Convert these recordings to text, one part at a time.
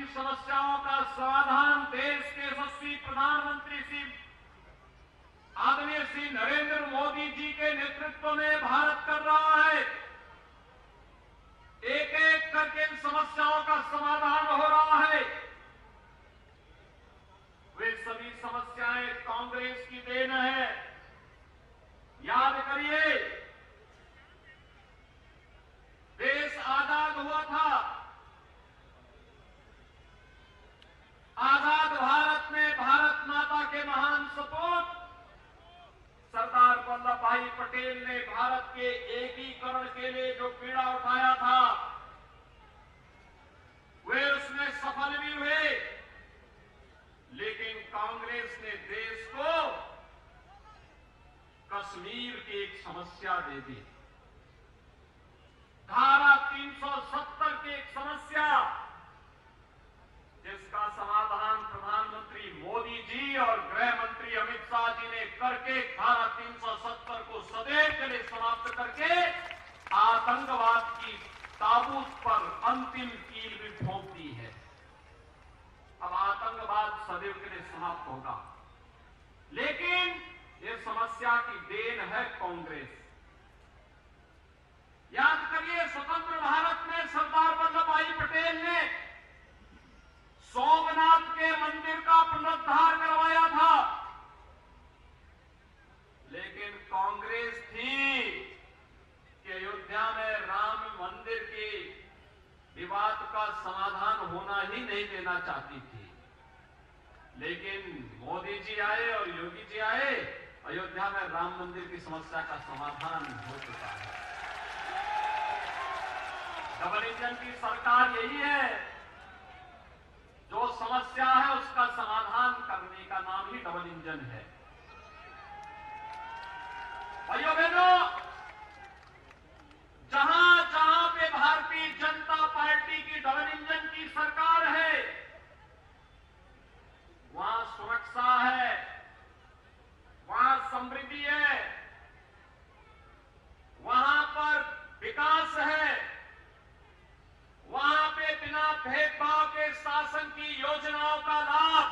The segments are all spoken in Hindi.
समस्याओं का समाधान देश के यशस्वी प्रधानमंत्री श्री आदरणीय श्री नरेंद्र मोदी जी के नेतृत्व में भारत कर रहा है। एक एक करके इन समस्याओं का समाधान हो रहा है। वे सभी समस्याएं कांग्रेस की देन है। याद करिए, देश आजाद हुआ था। आजाद भारत में भारत माता के महान सपूत सरदार वल्लभ भाई पटेल ने भारत के एकीकरण के लिए जो पीड़ा उठाया था, वे उसमें सफल भी हुए। लेकिन कांग्रेस ने देश को कश्मीर की एक समस्या दे दी। धारा 370 की एक समस्या, जिसका समाधान प्रधानमंत्री मोदी जी और गृह मंत्री अमित शाह जी ने करके धारा 370 को सदैव के लिए समाप्त करके आतंकवाद की ताबूत पर अंतिम कील भी ठोक दी है। अब आतंकवाद सदैव के लिए समाप्त होगा। लेकिन ये समस्या की देन है कांग्रेस। याद करिए, स्वतंत्र भारत में सरदार वल्लभ भाई पटेल ने सोमनाथ के मंदिर का पुनरुद्धार करवाया था। लेकिन कांग्रेस थी कि अयोध्या में राम मंदिर के विवाद का समाधान होना ही नहीं देना चाहती थी। लेकिन मोदी जी आए और योगी जी आए, अयोध्या में राम मंदिर की समस्या का समाधान हो चुका है। डबल इंजन की सरकार यही है। जो समस्या है उसका समाधान करने का नाम ही डबल इंजन है। भाइयों बहनों, जहां जहां पे भारतीय जनता पार्टी की डबल इंजन की सरकार है, वहां सुरक्षा है, वहां समृद्धि है, वहां पर विकास है, वहां पे बिना भेदभाव के शासन की योजनाओं का लाभ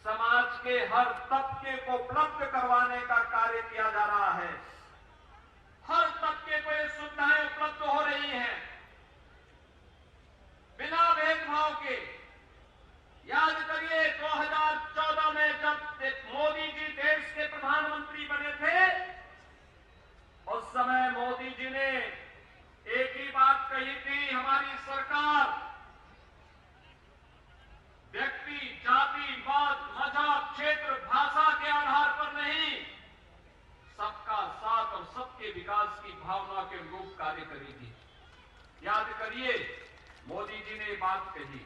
समाज के हर तबके को उपलब्ध करवाने का कार्य किया जा रहा है। हर तबके को ये सुविधाएं उपलब्ध हो रही हैं बिना भेदभाव के। याद करिए, 2014 में जब मोदी जी देश के प्रधानमंत्री बने थे, उस समय मोदी जी ने एक ही बात कही थी, हमारी सरकार व्यक्ति, जाति, मत, मजहब, क्षेत्र, भाषा के आधार पर नहीं, सबका साथ और सबके विकास की भावना के अनुरूप कार्य करेगी। याद करिए, मोदी जी ने ये बात कही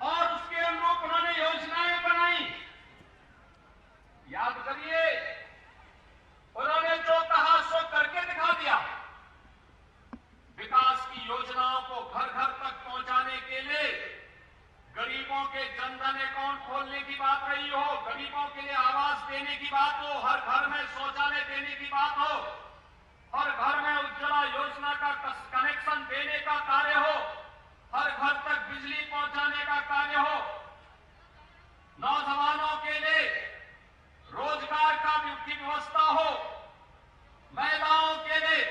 और उसके अनुरूप उन्होंने योजनाएं बनाई। याद करिए, उन्होंने जो कहा सो करके दिखा दिया। विकास की योजनाओं को घर घर तक पहुंचाने के लिए गरीबों के जनधन अकाउंट खोलने की बात रही हो, गरीबों के लिए आवास देने की बात हो, हर घर में शौचालय देने की बात हो, हर घर में उज्ज्वला योजना का कनेक्शन देने का कार्य हो, हर घर तक बिजली पहुंचाने का कार्य हो, नौजवानों के लिए रोजगार की व्यवस्था हो, महिलाओं के लिए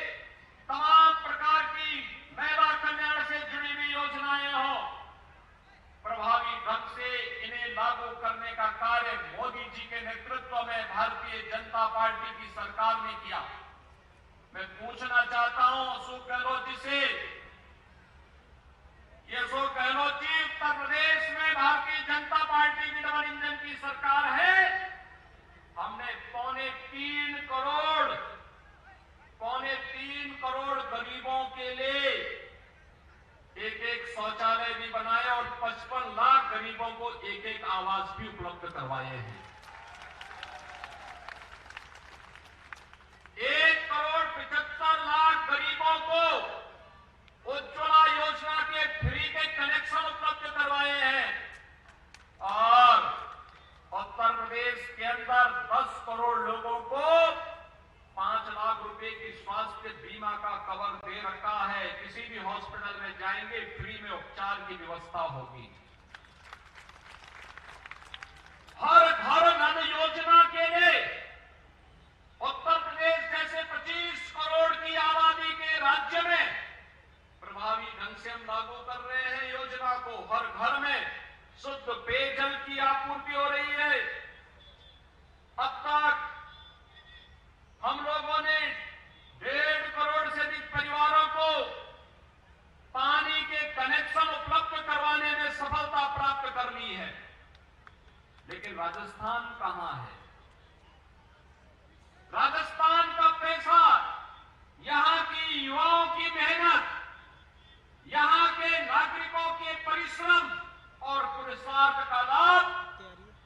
तमाम प्रकार की महिला कल्याण से जुड़ी हुई योजनाएं हो, प्रभावी ढंग से इन्हें लागू करने का कार्य मोदी जी के नेतृत्व में भारतीय जनता पार्टी की सरकार ने किया। मैं पूछना चाहता हूं अशोक गहलोत जी से, ये अशोक गहलोत जी, उत्तर प्रदेश में भारतीय जनता पार्टी की डबल इंजन की सरकार है। हमने पौने 3 करोड़ गरीबों के लिए एक शौचालय भी बनाए और 55 लाख गरीबों को एक आवास भी उपलब्ध करवाए हैं। 1,75,00,000 गरीबों को उज्ज्वला योजना के फ्री के कनेक्शन उपलब्ध करवाए हैं और उत्तर प्रदेश के अंदर 10 करोड़ लोगों को 5 लाख रुपए की स्वास्थ्य बीमा का कवर दे रखा है। किसी भी हॉस्पिटल में जाएंगे फ्री में उपचार की व्यवस्था होगी। हर घर नल योजना के लिए उत्तर प्रदेश जैसे 25 करोड़ की आबादी के राज्य में प्रभावी ढंग से हम लागू कर रहे हैं योजना को। हर घर में शुद्ध पेयजल की आपूर्ति हो रही है। अब तक हम लोगों ने 1.5 करोड़ से अधिक परिवारों को पानी के कनेक्शन उपलब्ध करवाने में सफलता प्राप्त कर ली है। लेकिन राजस्थान कहां है? राजस्थान का पैसा, यहां की युवाओं की मेहनत, यहां के नागरिकों के परिश्रम और पुरुषार्थ का लाभ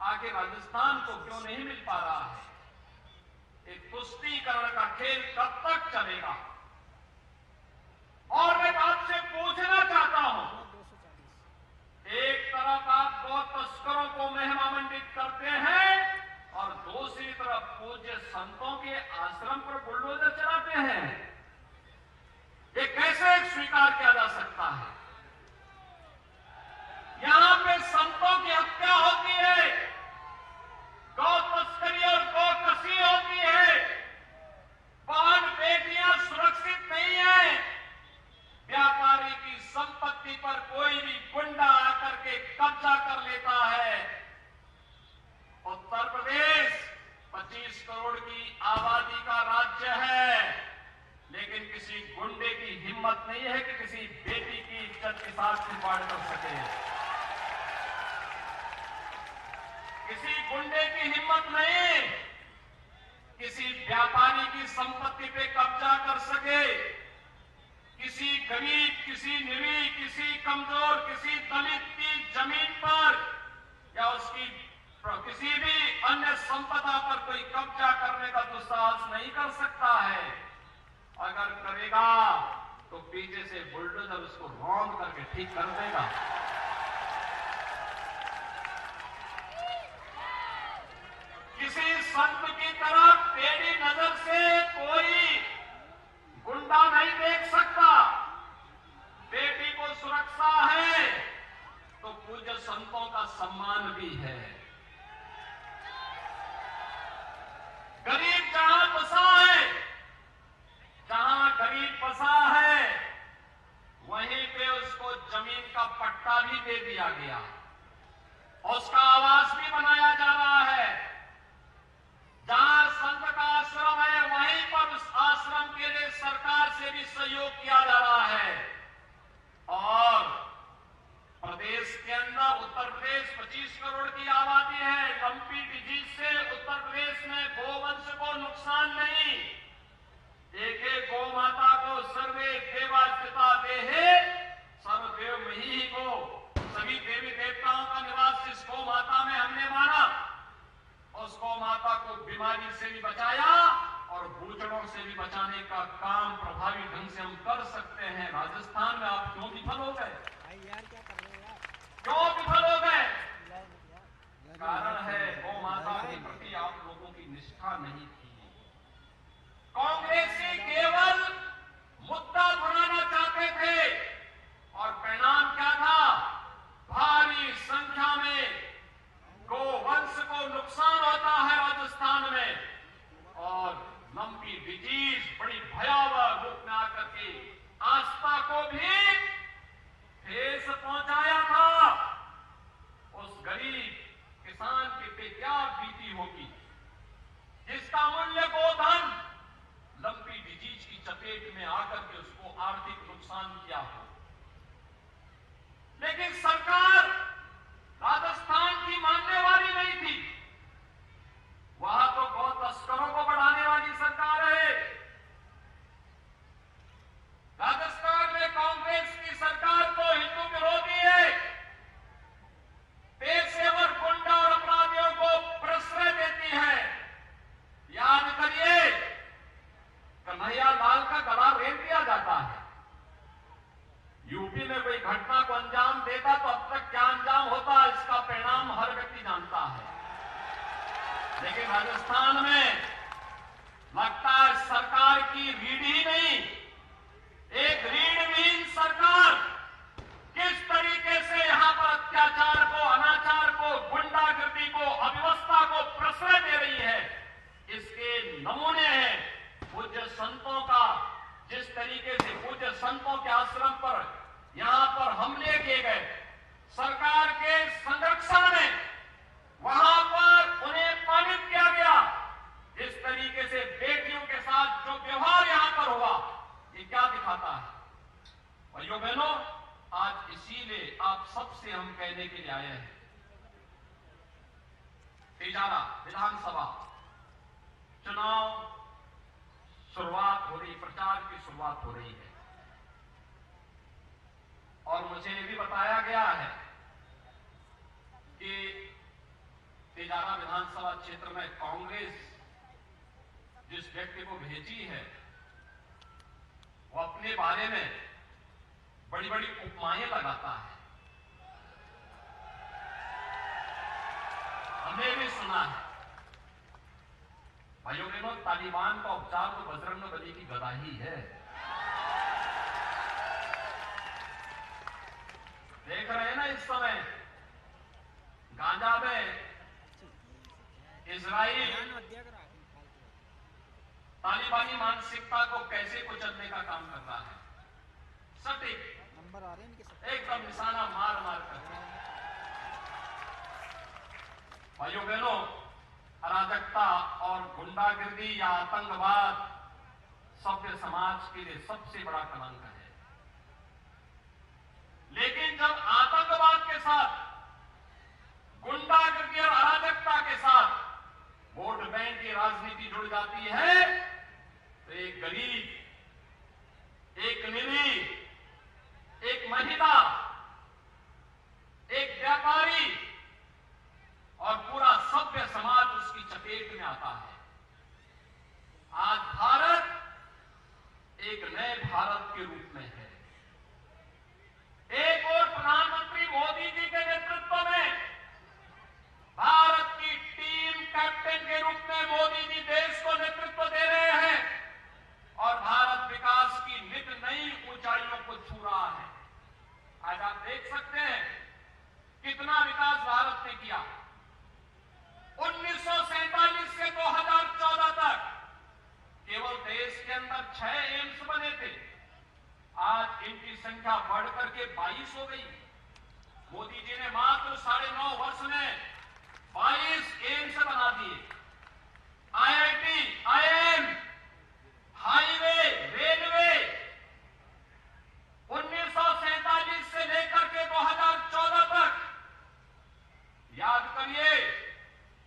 आगे राजस्थान को क्यों नहीं मिल पा रहा है? एक तुष्टीकरण का खेल कब तक चलेगा? और मैं आपसे पूछना चाहता हूं, एक तरफ आप गौ तस्करों को महिमा मंडित करते हैं और दूसरी तरफ पूज्य संतों के आश्रम पर बुलडोजर चलाते हैं। ये कैसे स्वीकार किया जा सकता है? यहां पे संतों की हत्या होती है, गौ तस्करी और गौ कसी होती है, बहन बेटियां सुरक्षित नहीं है, व्यापारी की संपत्ति पर कोई भी गुंडा आकर के कब्जा कर लेता है। उत्तर प्रदेश 25 करोड़ की आबादी का राज्य है, लेकिन किसी गुंडे की हिम्मत नहीं है कि किसी बेटी की इज्जत के साथ खिलवाड़ कर सके। किसी गुंडे की हिम्मत नहीं किसी व्यापारी की संपत्ति पे कब्जा कर सके। किसी गरीब, किसी निरीह, किसी कमजोर, किसी दलित की जमीन पर या उसकी किसी भी अन्य संपदा पर कोई कब्जा करने का दुस्साहस नहीं कर सकता है। अगर करेगा तो पीछे से बुलडोजर उसको रौंद करके ठीक कर देगा। किसी संत की तरफ टेढ़ी नजर से कोई गुंडा नहीं देख सकता। बेटी को सुरक्षा है तो पूज्य संतों का सम्मान भी है। गरीब जहां बसा है, जहां गरीब बसा है, वहीं पे उसको जमीन का पट्टा भी दे दिया गया, उसका आवास भी बनाया जा रहा है। जहां संत का आश्रम है, वहीं पर उस आश्रम के लिए सरकार से भी सहयोग किया जा रहा है। और प्रदेश के अंदर, उत्तर प्रदेश 25 करोड़ की आबादी है। लंपी डिजीज से उत्तर प्रदेश में गोवंश को नुकसान नहीं। एक गौ माता को सर्वे देवा स्थिता देहे सर्वदेव मही को, सभी देवी देवताओं का निवास इस गौ माता में हमने माना। उस गौ माता को बीमारी से भी बचाया और भूचड़ों से भी बचाने का काम प्रभावी ढंग से हम कर सकते हैं। राजस्थान में आप क्यों विफल हो गए? क्यों विफल हो गए? कारण है गौ माता के प्रति आप लोगों की निष्ठा नहीं थी। कांग्रेसी केवल मुद्दा बनाना चाहते थे और परिणाम क्या था? भारी संख्या में गोवंश को नुकसान होता है राजस्थान में। और लंपी डिजीज बड़ी भयावह रूप में आकर के आस्था को भी ठेस पहुंचाया था। उस गरीब किसान के पे क्या बीती होगी जिसका मूल्य गोधन लंपी डिजीज की चपेट में आकर के उसको आर्थिक नुकसान किया हो। लेकिन सरकार राजस्थान की मानने वाली नहीं थी। वहां तो गौ तस्करों को बढ़ाने वाली सरकार है। राजस्थान में कांग्रेस की सरकार तो हिंदू विरोधी है। पेशेवर गुंडा और अपराधियों को प्रश्रय देती है। याद करिए, कन्हैया लाल का गला रेत दिया जाता है। यूपी में कोई घटना को अंजाम देता तो अब तक क्या अंजाम होता, इसका परिणाम हर व्यक्ति जानता है। लेकिन राजस्थान में लगता है सरकार की रीढ़ ही नहीं, एक रीढ़विहीन सरकार किस तरीके संतों के आश्रम पर यहां पर हमले किए गए, सरकार के संरक्षण में वहां पर उन्हें पालित किया गया। जिस तरीके से बेटियों के साथ जो व्यवहार यहां पर हुआ, ये क्या दिखाता है? भाइयों बहनों, आज इसीलिए आप सबसे हम कहने के लिए आए हैं, तिजारा विधानसभा चुनाव शुरुआत हो रही, प्रचार की शुरुआत हो रही है और मुझे ये भी बताया गया है कि तिजारा विधानसभा क्षेत्र में कांग्रेस जिस व्यक्ति को भेजी है वो अपने बारे में बड़ी बड़ी उपमाएं लगाता है। हमने भी सुना है। भाइयों बहनों, तालिबान का उपचार तो बजरंगबली की गदा ही है। देख रहे हैं ना इस समय गांजा में इजराइल तालिबानी मानसिकता को कैसे कुचलने का काम कर रहा है। सटीक नंबर आ रहे हैं, एकदम निशाना मार मार कर। भाइयों बहनों, अराजकता और गुंडागिर्दी या आतंकवाद सभ्य समाज के लिए सबसे बड़ा कलंक है। लेकिन जब आतंकवाद के साथ, गुंडागिर्दी और अराजकता के साथ वोट बैंक की राजनीति जुड़ जाती है तो एक गरीब, एक निरीह, एक महिला, एक व्यापारी और पूरा सभ्य समाज उसकी चपेट में आता है। आज भारत एक नए भारत के रूप में है। एक और प्रधानमंत्री मोदी जी के नेतृत्व में भारत की टीम कैप्टन के रूप में मोदी जी देश को नेतृत्व दे रहे हैं और भारत विकास की नित नई ऊंचाइयों को छू रहा है। आज आप देख सकते हैं कितना विकास भारत ने किया। 1947 से 2014 तक केवल देश के अंदर 6 एम्स बने थे। आज इनकी संख्या बढ़कर के 22 हो गई। मोदी जी ने मात्र 9.5 वर्ष में 22 एम्स बना दिए। IIT, IIM, हाईवे, रेलवे 1947 से लेकर के 2014 तक याद करिए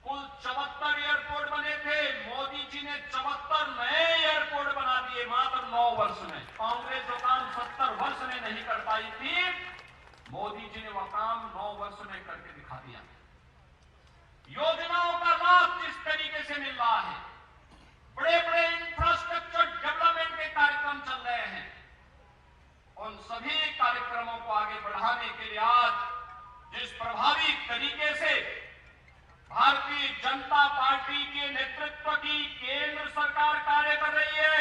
कुल 74 एयरपोर्ट बने थे। मोदी जी ने 74 नए एयरपोर्ट बना दिए मात्र 9 वर्ष में। कांग्रेस जो काम 70 वर्ष में नहीं कर पाई थी, मोदी जी ने वह काम 9 वर्ष में करके दिखा दिया। योजनाओं का लाभ जिस तरीके से मिल रहा है, बड़े बड़े इंफ्रास्ट्रक्चर डेवलपमेंट के कार्यक्रम चल रहे हैं, उन सभी कार्यक्रमों को आगे बढ़ाने के लिए आज जिस प्रभावी तरीके से भारतीय जनता पार्टी के नेतृत्व की केंद्र सरकार कार्य कर रही है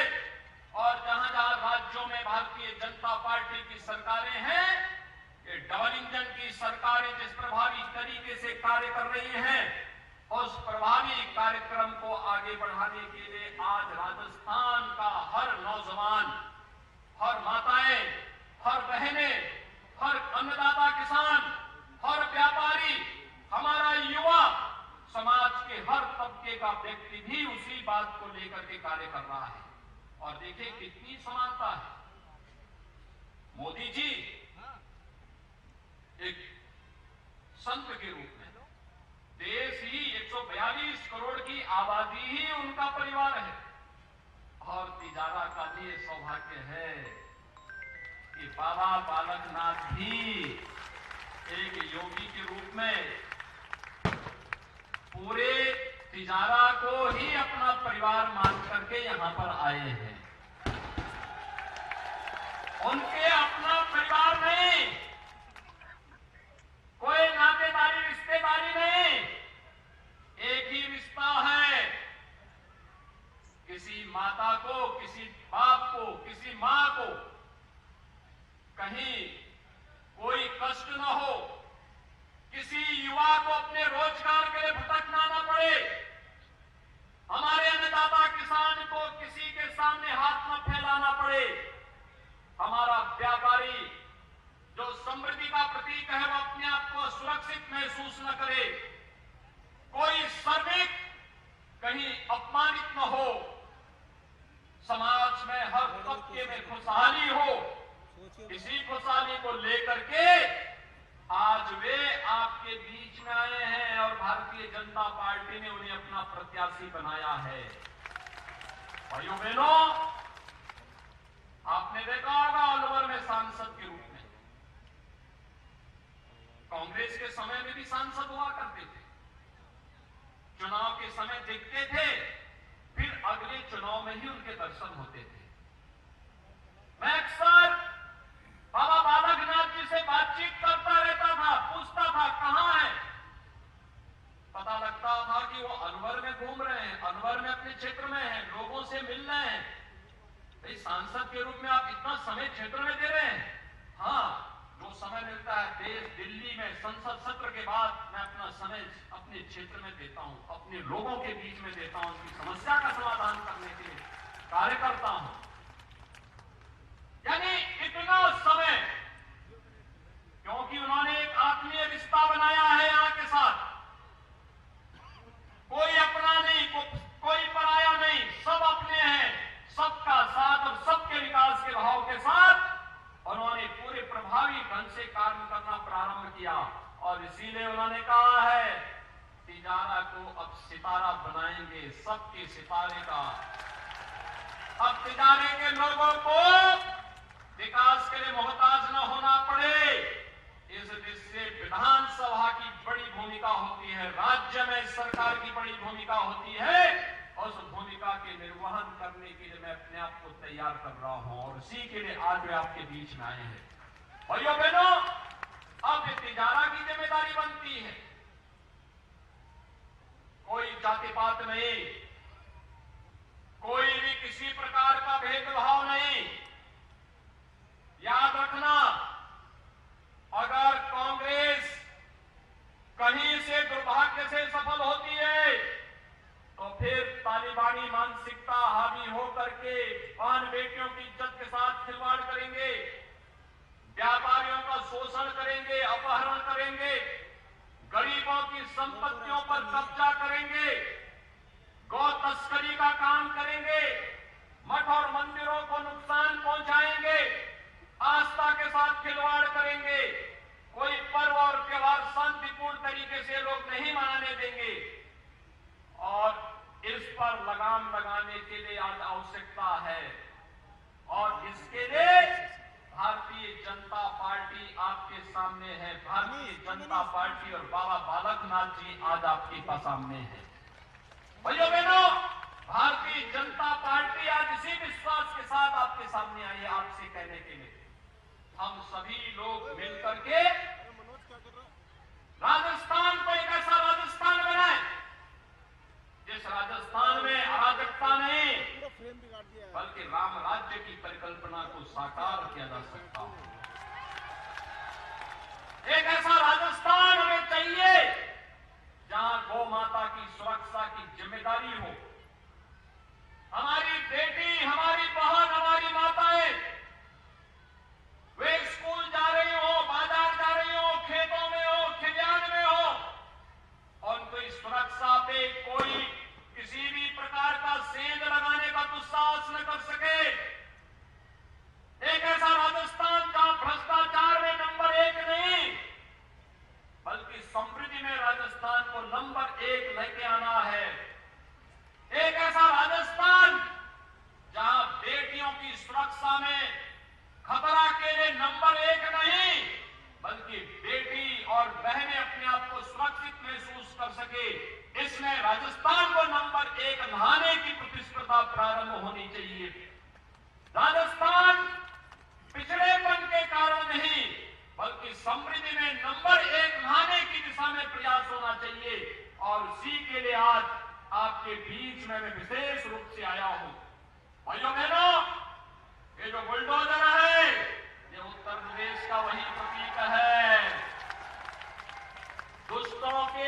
और जहां जहां राज्यों में भारतीय जनता पार्टी की सरकारें हैं, ये डबल इंजन की सरकारें जिस प्रभावी तरीके से कार्य कर रही हैं, उस प्रभावी कार्यक्रम को आगे बढ़ाने के लिए आज राजस्थान का हर नौजवान, हर माताएं, हर बहनें, हर अन्नदाता किसान, हर व्यापारी, हमारा युवा समाज के हर तबके का व्यक्ति भी उसी बात को लेकर के कार्य कर रहा है। और देखिए कितनी समानता है। मोदी जी एक संत के रूप में, देश ही 142 करोड़ की आबादी ही उनका परिवार है और तिजारा का भी सौभाग्य है कि बाबा बालकनाथ भी एक योगी के रूप में पूरे तिजारा को ही अपना परिवार मान करके यहां पर आए हैं। उनके अपना परिवार नहीं, कोई नातेदारी रिश्तेदारी नहीं, एक ही रिश्ता है। किसी माता को, किसी बाप को, किसी मां को कहीं कोई कष्ट न हो, किसी युवा को अपने रोजगार के लिए भटकना न पड़े, हमारे अन्नदाता किसान को किसी के सामने हाथ न फैलाना पड़े, हमारा व्यापारी जो समृद्धि का प्रतीक है वो अपने आप को सुरक्षित महसूस न करे, कोई श्रमिक कहीं अपमानित न हो, समाज में हर तबके में खुशहाली हो, इसी खुशहाली को लेकर के आज वे आपके बीच में आए हैं और भारतीय जनता पार्टी ने उन्हें अपना प्रत्याशी बनाया है। भाइयों बहनों, आपने देखा होगा अलवर में सांसद के रूप में, कांग्रेस के समय में भी सांसद हुआ करते थे, चुनाव के समय दिखते थे, फिर अगले चुनाव में ही उनके दर्शन होते थे। मैं अक्सर बाबा बालकनाथ जी से बातचीत करता रहता था, पूछता था कहां है, पता लगता था कि वो अलवर में घूम रहे हैं, अलवर में अपने क्षेत्र में हैं, लोगों से मिल रहे हैं। भाई सांसद के रूप में आप इतना समय क्षेत्र में दे रहे हैं? हाँ, जो समय मिलता है देश दिल्ली में संसद सत्र के बाद मैं अपना समय अपने क्षेत्र में देता हूं, अपने लोगों के बीच में देता हूं, उनकी समस्या का समाधान करने के लिए कार्य करता हूं। यानी इतना समय, क्योंकि उन्होंने एक आत्मीय रिश्ता बनाया है यहाँ के साथ, कोई अपना नहीं, कोई पराया नहीं, सब अपने हैं, सबका साथ और सबके विकास के भाव के साथ उन्होंने पूरे प्रभावी ढंग से कार्य करना प्रारंभ किया। और इसीलिए उन्होंने कहा है तिजारा को अब सितारा बनाएंगे, सबके सितारे का। अब तिजारे के लोगों को विकास के लिए मोहताज न होना पड़े, इस दृष्टि से विधानसभा की बड़ी भूमिका होती है, राज्य में सरकार की बड़ी भूमिका होती है, उस भूमिका के निर्वहन करने के लिए मैं अपने आप को तैयार कर रहा हूं और उसी के लिए आज वे आपके बीच में आए हैं। भाइयों बहनों, अब ये तिजारा की जिम्मेदारी बनती है, कोई जाति पात नहीं, कोई भी किसी प्रकार का भेदभाव नहीं। याद रखना, अगर कांग्रेस कहीं से दुर्भाग्य से सफल होती है तो फिर तालिबानी मानसिकता हावी होकर के पान बेटियों की इज्जत के साथ खिलवाड़ करेंगे, व्यापारियों का शोषण करेंगे, अपहरण करेंगे, गरीबों की संपत्तियों पर कब्जा करेंगे, गौ तस्करी का काम करेंगे, मठ और मंदिरों को नुकसान पहुंचाएंगे, आस्था के साथ खिलवाड़ करेंगे, कोई पर्व और त्योहार शांतिपूर्ण तरीके से लोग नहीं मनाने देंगे। और इस पर लगाम लगाने के लिए आज आवश्यकता है और इसके लिए भारतीय जनता पार्टी आपके सामने है। भारतीय जनता पार्टी और बाबा बालकनाथ जी आज आपके सामने है। भाइयों बहनों, भारतीय जनता पार्टी आज इसी विश्वास के साथ आपके सामने आई है, आपसे कहने के लिए हम सभी लोग मिलकर के राजस्थान को एक ऐसा राजस्थान बनाए जिस राजस्थान में अराजकता नहीं बल्कि राम राज्य की परिकल्पना को साकार किया जा सकता हो। एक ऐसा राजस्थान हमें चाहिए जहां गौ माता की सुरक्षा की जिम्मेदारी हो। हमारी बेटी, हमारी बहन, हमारी माताएं वे स्कूल जा रही हो, बाजार जा रही हो, खेतों में हो, खलिहान में हो, और उनको इस सुरक्षा पे कोई किसी भी प्रकार का सेंध लगाने का दुस्साहस न कर सके। एक ऐसा राजस्थान जहां भ्रष्टाचार में नंबर 1 नहीं बल्कि समृद्धि में राजस्थान को नंबर 1 लेके आना है। एक ऐसा राजस्थान जहां बेटियों की सुरक्षा में खतरा के लिए नंबर 1 नहीं बल्कि बेटी और बहनें अपने आप को सुरक्षित महसूस कर सके, इसमें राजस्थान को नंबर 1 लाने की प्रतिस्पर्धा प्रारंभ होनी चाहिए। राजस्थान पिछड़ेपन के कारण नहीं बल्कि समृद्धि में नंबर 1 लाने की दिशा में प्रयास होना चाहिए और उसी के लिए आज आपके बीच में मैं विशेष रूप से आया हूं। भाइयों बहनों, ये जो बुलडोजर है ये उत्तर प्रदेश का वही प्रतीक है। दुष्टों के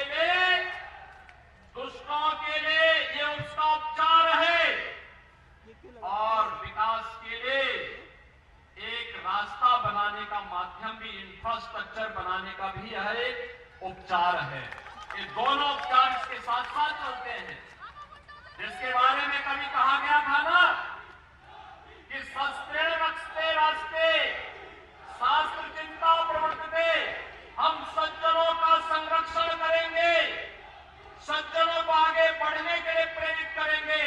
लिए ये उसका उपचार है और विकास के लिए एक की इंफ्रास्ट्रक्चर बनाने का भी यह एक उपचार है। ये दोनों उपचार इसके साथ साथ चलते हैं। जिसके बारे में कभी कहा गया था ना कि सस्ते रस्ते रास्ते शास्त्र चिंता प्रवर्तते, हम सज्जनों का संरक्षण करेंगे, सज्जनों को आगे बढ़ने के लिए प्रेरित करेंगे,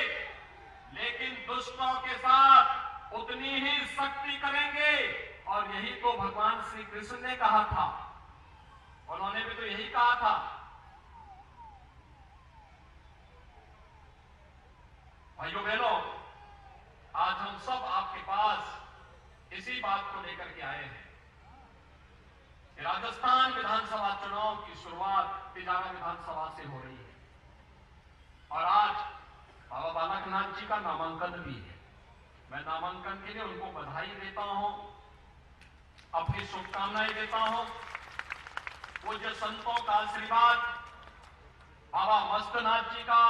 लेकिन दुष्टों के साथ उतनी ही सख्ती करेंगे। और यही तो भगवान श्री कृष्ण ने कहा था, उन्होंने भी तो यही कहा था। भाइयों बहनों, आज हम सब आपके पास इसी बात को लेकर के आए हैं। राजस्थान विधानसभा चुनाव की शुरुआत तिजारा विधानसभा से हो रही है और आज बाबा बालकनाथ जी का नामांकन भी है। मैं नामांकन के लिए उनको बधाई देता हूं, अपनी शुभकामनाएं देता हूं। पूज्य संतों का आशीर्वाद, बाबा मस्तनाथ जी का,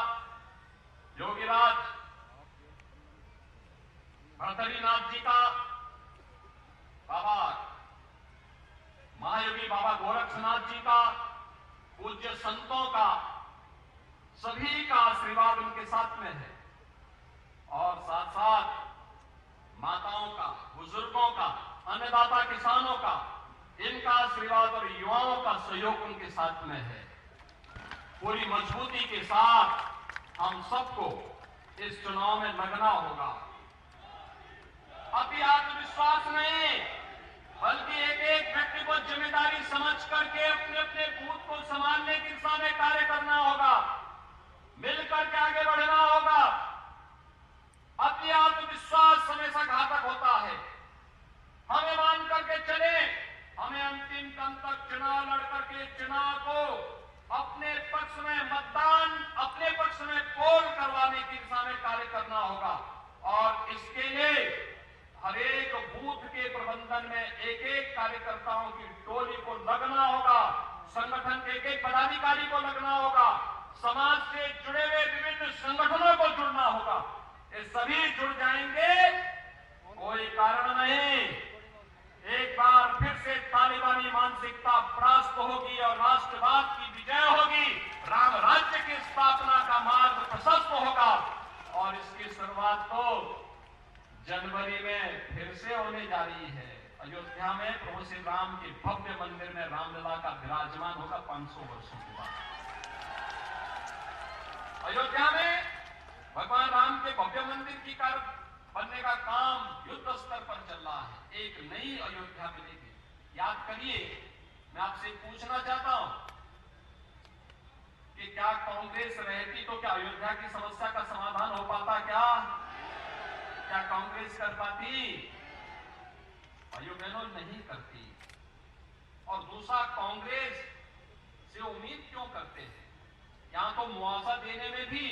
योगीराज भरतरीनाथ जी का, बाबा महायोगी बाबा गोरक्षनाथ जी का, पूज्य संतों का, सभी का आशीर्वाद उनके साथ में है। और साथ साथ माताओं का, बुजुर्गों का, अन्नदाता किसानों का, इनका आशीर्वाद और युवाओं का सहयोग उनके साथ में है। पूरी मजबूती के साथ हम सबको इस चुनाव में लगना होगा। अभी आत्मविश्वास नहीं, बल्कि एक एक व्यक्ति को जिम्मेदारी समझ करके अपने अपने बूथ को संभालने की दिशा में कार्य करना होगा, मिलकर के आगे बढ़ना होगा। अति आत्मविश्वास हमेशा घातक होता है। हमें मान करके चले, हमें अंतिम दम तक चुनाव लड़ करके चुनाव को अपने पक्ष में मतदान, अपने पक्ष में पोल करवाने की दिशा में कार्य करना होगा। और इसके लिए हर एक बूथ के प्रबंधन में एक एक कार्यकर्ताओं की टोली को लगना होगा, संगठन के एक एक पदाधिकारी को लगना होगा, समाज से जुड़े हुए विभिन्न संगठनों को जुड़ना होगा। ये सभी जुड़ जाएंगे, कोई कारण नहीं, एक बार फिर से तालिबानी मानसिकता परास्त होगी और राष्ट्रवाद की विजय होगी, राम राज्य की स्थापना का मार्ग प्रशस्त होगा। और इसकी शुरुआत तो जनवरी में फिर से होने जा रही है। अयोध्या में प्रभु श्री राम के भव्य मंदिर में रामलला का विराजमान होगा 500 वर्षों के बाद। अयोध्या में भगवान राम के भव्य मंदिर की कार्य बनने का काम युद्ध स्तर पर चल रहा है। एक नई अयोध्या मिलेगी। याद करिए, मैं आपसे पूछना चाहता हूं कि क्या कांग्रेस रहती तो क्या अयोध्या की समस्या का समाधान हो पाता? क्या कांग्रेस कर पाती? भाइयों बहनों, नहीं करती। और दूसरा, कांग्रेस से उम्मीद क्यों करते हैं? यहां तो मुआवजा देने में भी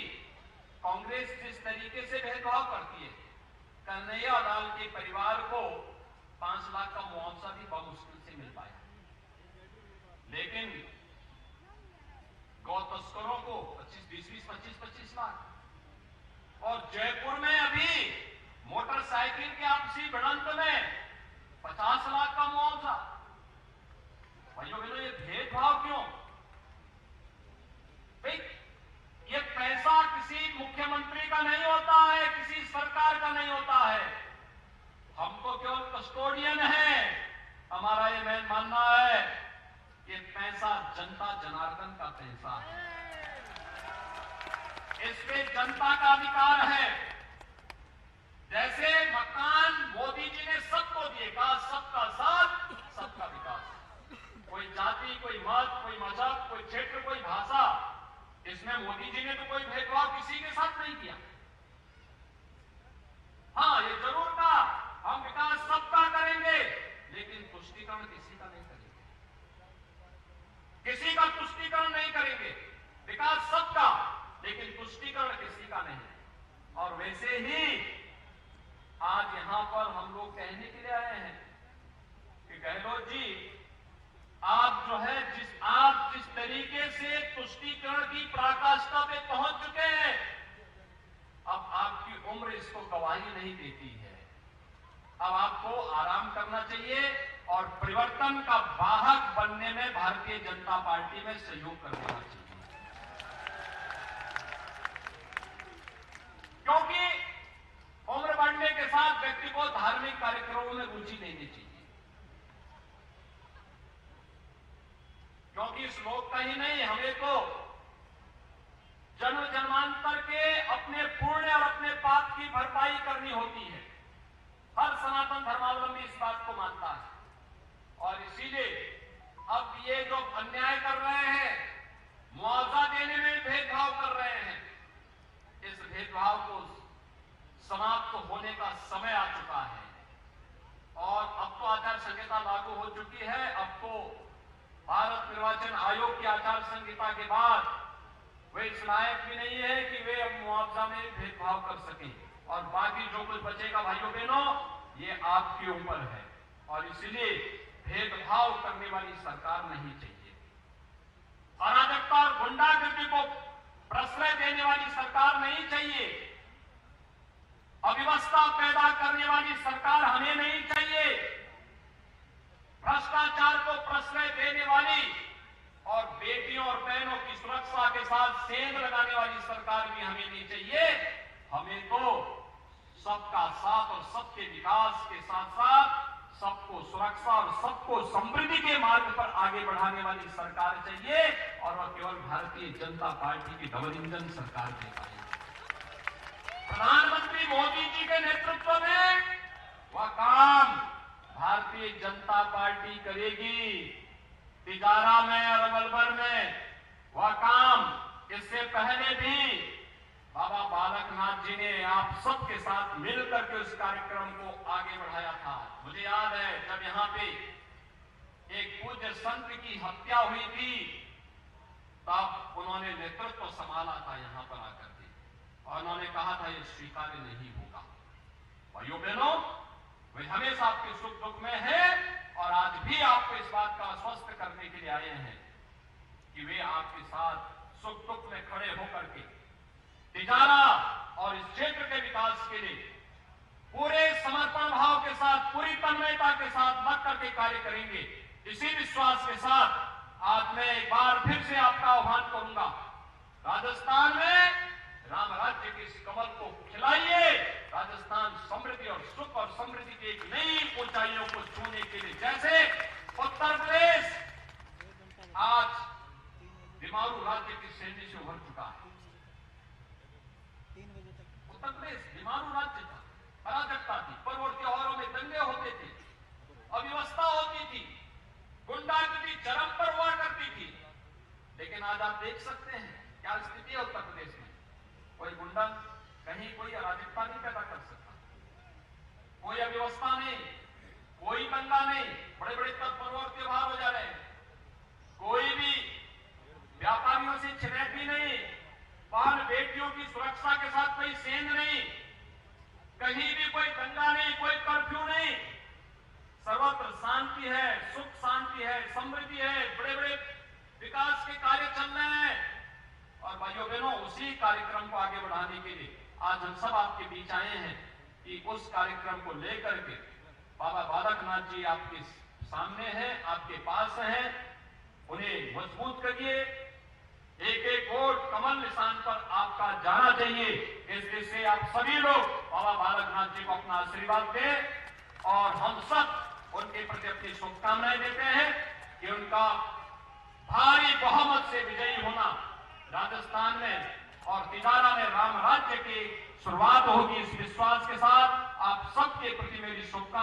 कांग्रेस जिस तरीके से भेदभाव करती है, कन्हैया लाल के परिवार को 5 लाख का मुआवजा भी बहुत मुश्किल से मिल पाया, लेकिन गौ तस्करों को 25 लाख। और जयपुर में अभी मोटरसाइकिल के आपसी भिड़ंत में 50 लाख का मुआवजा। भाइयों बहनों, ये भेदभाव क्यों? भाई, ये पैसा किसी मुख्यमंत्री का नहीं होता है, किसी सरकार का नहीं होता है। हम तो केवल कस्टोडियन है। हमारा ये मानना है कि पैसा जनता जनार्दन का पैसा है, इसमें जनता का अधिकार है। जैसे मकान मोदी जी ने सबको दिए, कहा सबका साथ सबका विकास। कोई जाति, कोई मत, कोई मजहब, कोई क्षेत्र, कोई भाषा, इसमें मोदी जी ने तो कोई भेदभाव किसी के साथ नहीं किया। हाँ, ये जरूर कहा हम विकास सबका करेंगे, लेकिन तुष्टीकरण किसी का नहीं करेंगे, किसी का तुष्टीकरण नहीं करेंगे। विकास सबका, लेकिन तुष्टीकरण किसी का नहीं। और वैसे ही आज यहां पर हम लोग कहने के लिए आए हैं कि गहलोत जी, आप जो है आप जिस तरीके से तुष्टीकरण की पराकाष्ठा पे पहुंच चुके हैं, अब आपकी उम्र इसको गवाही नहीं देती है। अब आपको आराम करना चाहिए। और परिवर्तन का वाहक बनने में भारतीय जनता पार्टी में सहयोग कर देना चाहिए। क्योंकि उम्र बढ़ने के साथ व्यक्ति को धार्मिक कार्यक्रमों में रुचि लेनी चाहिए, क्योंकि इस लोक का ही नहीं, हमें तो जन्म जन्मांतर के अपने पुण्य और अपने पाप की भरपाई करनी होती है। हर सनातन धर्मावलंबी इस बात को मानता है और इसीलिए अब ये जो अन्याय कर रहे हैं, मुआवजा देने में भेदभाव कर रहे हैं, इस भेदभाव को समाप्त होने का समय आ चुका है। और अब तो आचार संहिता लागू हो चुकी है। अब तो भारत निर्वाचन आयोग की आचार संहिता के बाद वे इस लायक भी नहीं है कि वे अब मुआवजा में भेदभाव कर सकें, और बाकी जो कुछ बचेगा भाइयों बहनों, ये आपके ऊपर है। और इसलिए भेदभाव करने वाली सरकार नहीं चाहिए। अराजकता और गुंडागर्दी को प्रश्रय देने वाली सरकार नहीं चाहिए। अव्यवस्था पैदा करने वाली सरकार हमें नहीं चाहिए। भ्रष्टाचार को प्रश्रय देने वाली और बेटियों और बहनों की सुरक्षा के साथ सेंध लगाने वाली सरकार भी हमें नहीं चाहिए। हमें तो सबका साथ और सबके विकास के साथ साथ सबको सुरक्षा और सबको समृद्धि के मार्ग पर आगे बढ़ाने वाली सरकार चाहिए, और वह केवल भारतीय जनता पार्टी की डबल इंजन सरकार दे पाएगी। प्रधानमंत्री मोदी जी के नेतृत्व में वह काम भारतीय जनता पार्टी करेगी। तिजारा में और अमलबर में वह काम इससे पहले भी बाबा बालकनाथ जी ने आप सबके साथ मिलकर के उस कार्यक्रम को आगे बढ़ाया था। मुझे याद है जब यहाँ पे एक पूज्य संत की हत्या हुई थी, तब उन्होंने नेतृत्व संभाला था यहाँ पर आकर के, और उन्होंने कहा था ये स्वीकार्य नहीं होगा। भाइयों बहनों, वे हमेशा आपके सुख दुख में है, और आज भी आपको इस बात का आश्वस्त करने के लिए आए हैं कि वे आपके साथ सुख दुख में खड़े होकर के तिजारा और इस क्षेत्र के विकास के लिए पूरे समर्पण भाव के साथ, पूरी तन्मयता के साथ लग करके कार्य करेंगे। इसी विश्वास के साथ आज मैं एक बार फिर से आपका आह्वान करूंगा, राजस्थान में राम राज्य के इस कमल को खिलाइए। राजस्थान समृद्धि और सुख और समृद्धि की एक नई ऊंचाइयों को छूने के लिए, जैसे उत्तर प्रदेश आज बीमारू राज्य की श्रेणी से उभर चुका है। उत्तर प्रदेश बीमारू राज्य था, अराजकता थी, पर्व और त्योहारों में दंगे होते थे, अव्यवस्था होती थी, गुंडागर्दी चरम पर हुआ करती थी। लेकिन आज आप देख सकते हैं क्या स्थिति है उत्तर प्रदेश में। कोई गुंडा कहीं कोई अराजकता नहीं पैदा कर सकता, कोई अव्यवस्था नहीं, कोई दंगा नहीं, बड़े बड़े पर्व और त्योहार हो जा रहे हैं, कोई भी व्यापारियों से छिड़ैती नहीं, बाल बेटियों की सुरक्षा के साथ कोई सेंध नहीं, कहीं भी कोई दंगा नहीं, कोई कर्फ्यू नहीं, सर्वत्र शांति है, सुख शांति है, समृद्धि है, बड़े बड़े विकास के कार्य चल रहे हैं। और भाइयों बहनों, उसी कार्यक्रम को आगे बढ़ाने के लिए आज हम सब आपके बीच आए हैं कि उस कार्यक्रम को लेकर के बाबा बालकनाथ जी आपके सामने हैं, आपके पास हैं, उन्हें मजबूत करिए। एक एक वोट कमल निशान पर आपका जाना चाहिए। इसलिए से आप सभी लोग बाबा बालकनाथ जी को अपना आशीर्वाद दें, और हम सब उनके प्रति अपनी शुभकामनाएं देते हैं कि उनका भारी बहुमत से विजयी होना राजस्थान में और तिजारा में राम राज्य की शुरुआत होगी। इस विश्वास के साथ आप सबके प्रति मेरी शुभकामनाएं।